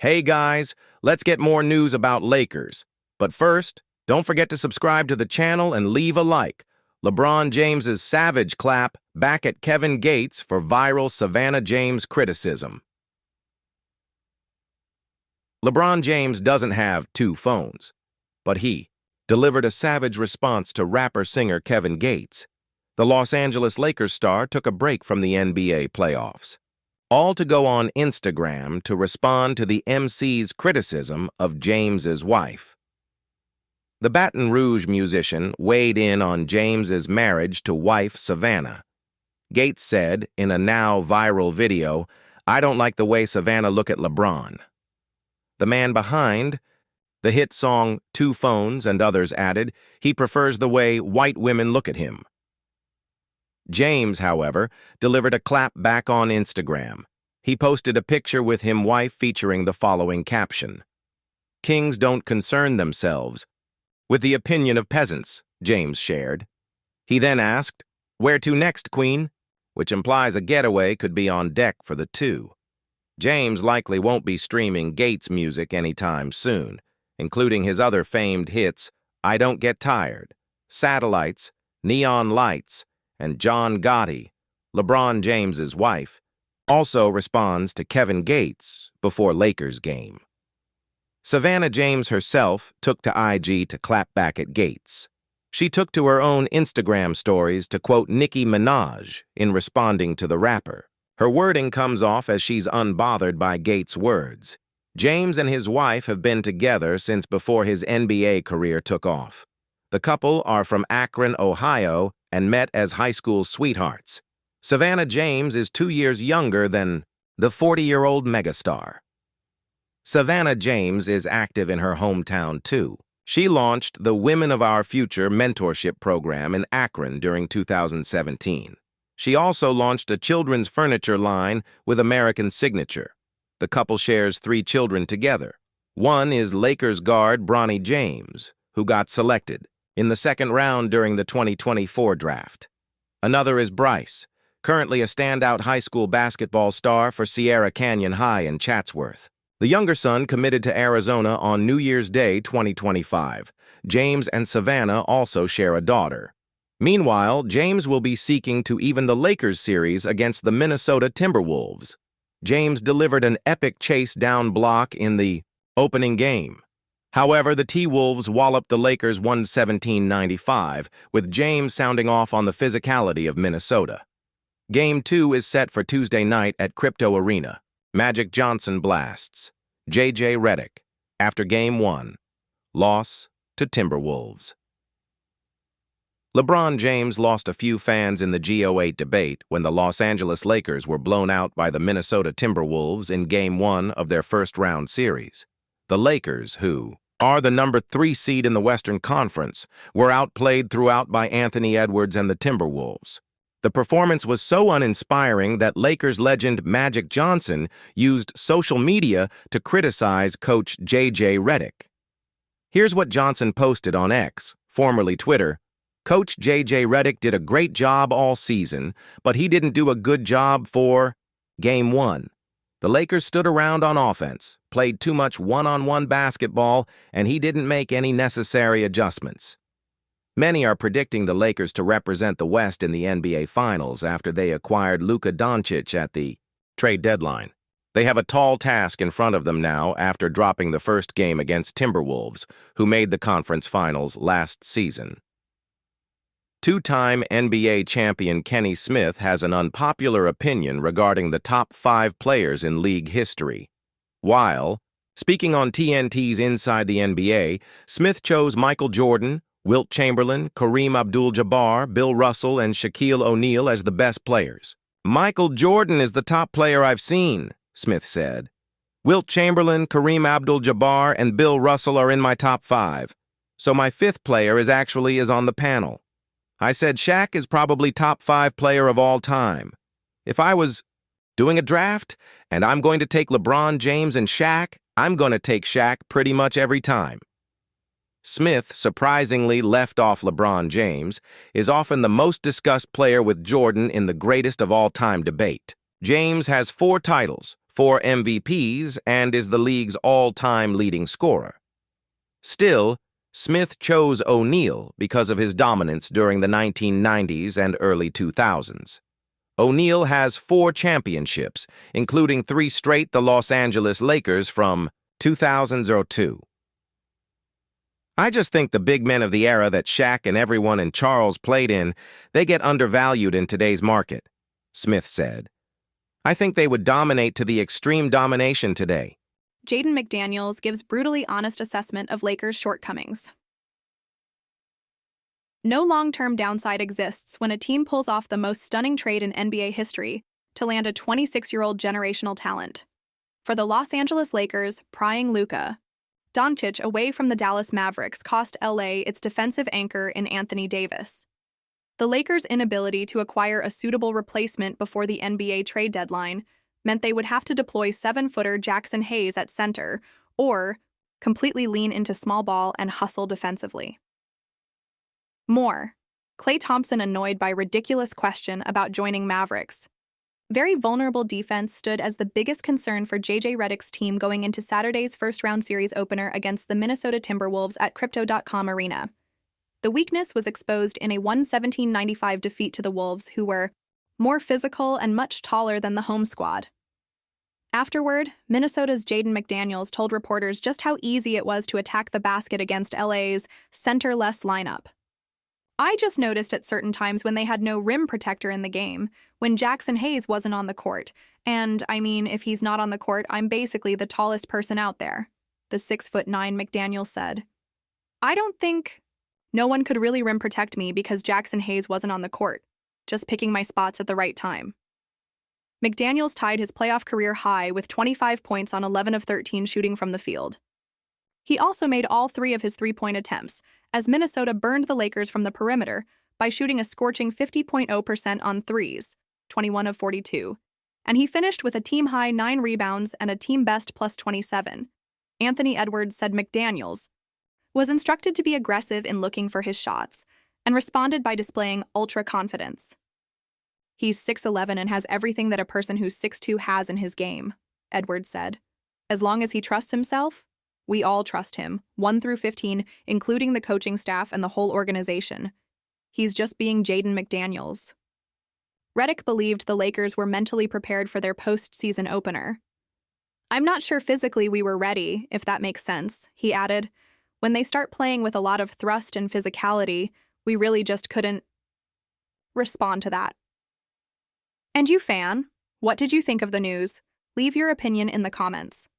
Hey guys, let's get more news about Lakers. But first, don't forget to subscribe to the channel and leave a like. LeBron James's savage clap back at Kevin Gates for viral Savannah James criticism. LeBron James doesn't have two phones, but he delivered a savage response to rapper-singer Kevin Gates. The Los Angeles Lakers star took a break from the NBA playoffs, all to go on Instagram to respond to the MC's criticism of James's wife. The Baton Rouge musician weighed in on James's marriage to wife Savannah. Gates said in a now viral video, "I don't like the way Savannah look at LeBron." The man behind the hit song Two Phones and others added he prefers the way white women look at him. James, however, delivered a clap back on Instagram. He posted a picture with him wife featuring the following caption: "Kings don't concern themselves with the opinion of peasants," James shared. He then asked, "Where to next, Queen?" which implies a getaway could be on deck for the two. James likely won't be streaming Gates music anytime soon, including his other famed hits, I Don't Get Tired, Satellites, Neon Lights, and John Gotti. LeBron James's wife also responds to Kevin Gates before Lakers game. Savannah James herself took to IG to clap back at Gates. She took to her own Instagram stories to quote Nicki Minaj in responding to the rapper. Her wording comes off as she's unbothered by Gates' words. James and his wife have been together since before his NBA career took off. The couple are from Akron, Ohio, and met as high school sweethearts. Savannah James is 2 years younger than the 40-year-old megastar. Savannah James is active in her hometown, too. She launched the Women of Our Future mentorship program in Akron during 2017. She also launched a children's furniture line with American Signature. The couple shares 3 children together. One is Lakers guard Bronny James, who got selected in the second round during the 2024 draft. Another is Bryce, currently a standout high school basketball star for Sierra Canyon High in Chatsworth. The younger son committed to Arizona on New Year's Day 2025. James and Savannah also share a daughter. Meanwhile, James will be seeking to even the Lakers series against the Minnesota Timberwolves. James delivered an epic chase down block in the opening game. However, the T-Wolves walloped the Lakers 117-95, with James sounding off on the physicality of Minnesota. Game 2 is set for Tuesday night at Crypto Arena. Magic Johnson blasts J.J. Redick after Game 1. Loss to Timberwolves. LeBron James lost a few fans in the G08 debate when the Los Angeles Lakers were blown out by the Minnesota Timberwolves in Game 1 of their first-round series. The Lakers, who are the number 3 seed in the Western Conference, were outplayed throughout by Anthony Edwards and the Timberwolves. The performance was so uninspiring that Lakers legend Magic Johnson used social media to criticize coach J.J. Redick. Here's what Johnson posted on X, formerly Twitter. Coach J.J. Redick did a great job all season, but he didn't do a good job for Game 1. The Lakers stood around on offense, played too much one-on-one basketball, and he didn't make any necessary adjustments. Many are predicting the Lakers to represent the West in the NBA Finals after they acquired Luka Doncic at the trade deadline. They have a tall task in front of them now after dropping the first game against Timberwolves, who made the conference finals last season. Two-time NBA champion Kenny Smith has an unpopular opinion regarding the top 5 players in league history. While speaking on TNT's Inside the NBA, Smith chose Michael Jordan, Wilt Chamberlain, Kareem Abdul-Jabbar, Bill Russell, and Shaquille O'Neal as the best players. "Michael Jordan is the top player I've seen," Smith said. "Wilt Chamberlain, Kareem Abdul-Jabbar, and Bill Russell are in my top 5. So my 5th player is on the panel. I said Shaq is probably top 5 player of all time. If I was doing a draft and I'm going to take LeBron James and Shaq, I'm going to take Shaq pretty much every time." Smith surprisingly left off LeBron James, is often the most discussed player with Jordan in the greatest of all time debate. James has 4 titles, 4 MVPs, and is the league's all-time leading scorer. Still, Smith chose O'Neal because of his dominance during the 1990s and early 2000s. O'Neal has 4 championships, including 3 straight the Los Angeles Lakers from 2002. I just think the big men of the era that Shaq and everyone in Charles played in, they get undervalued in today's market, Smith said. I think they would dominate to the extreme domination today. Jaden McDaniels gives brutally honest assessment of Lakers' shortcomings. No long-term downside exists when a team pulls off the most stunning trade in NBA history to land a 26-year-old generational talent. For the Los Angeles Lakers, prying Luka Doncic away from the Dallas Mavericks cost LA its defensive anchor in Anthony Davis. The Lakers' inability to acquire a suitable replacement before the NBA trade deadline meant they would have to deploy 7-footer Jackson Hayes at center or completely lean into small ball and hustle defensively. More, Klay Thompson annoyed by ridiculous question about joining Mavericks. Very vulnerable defense stood as the biggest concern for J.J. Redick's team going into Saturday's first-round series opener against the Minnesota Timberwolves at Crypto.com Arena. The weakness was exposed in a 117-95 defeat to the Wolves, who were more physical and much taller than the home squad. Afterward, Minnesota's Jaden McDaniels told reporters just how easy it was to attack the basket against LA's center-less lineup. I just noticed at certain times when they had no rim protector in the game, when Jackson Hayes wasn't on the court. And, I mean, if he's not on the court, I'm basically the tallest person out there, the 6'9" McDaniels said. I don't think no one could really rim protect me because Jackson Hayes wasn't on the court, just picking my spots at the right time. McDaniels tied his playoff career high with 25 points on 11 of 13 shooting from the field. He also made all 3 of his three-point attempts, as Minnesota burned the Lakers from the perimeter by shooting a scorching 50.0% on threes, 21 of 42, and he finished with a team-high 9 rebounds and a team-best plus 27. Anthony Edwards said McDaniels was instructed to be aggressive in looking for his shots and responded by displaying ultra-confidence. He's 6'11" and has everything that a person who's 6'2" has in his game, Edwards said. As long as he trusts himself, we all trust him, 1 through 15, including the coaching staff and the whole organization. He's just being Jaden McDaniels. Redick believed the Lakers were mentally prepared for their postseason opener. I'm not sure physically we were ready, if that makes sense, he added. When they start playing with a lot of thrust and physicality, we really just couldn't respond to that. And you, fan, what did you think of the news? Leave your opinion in the comments.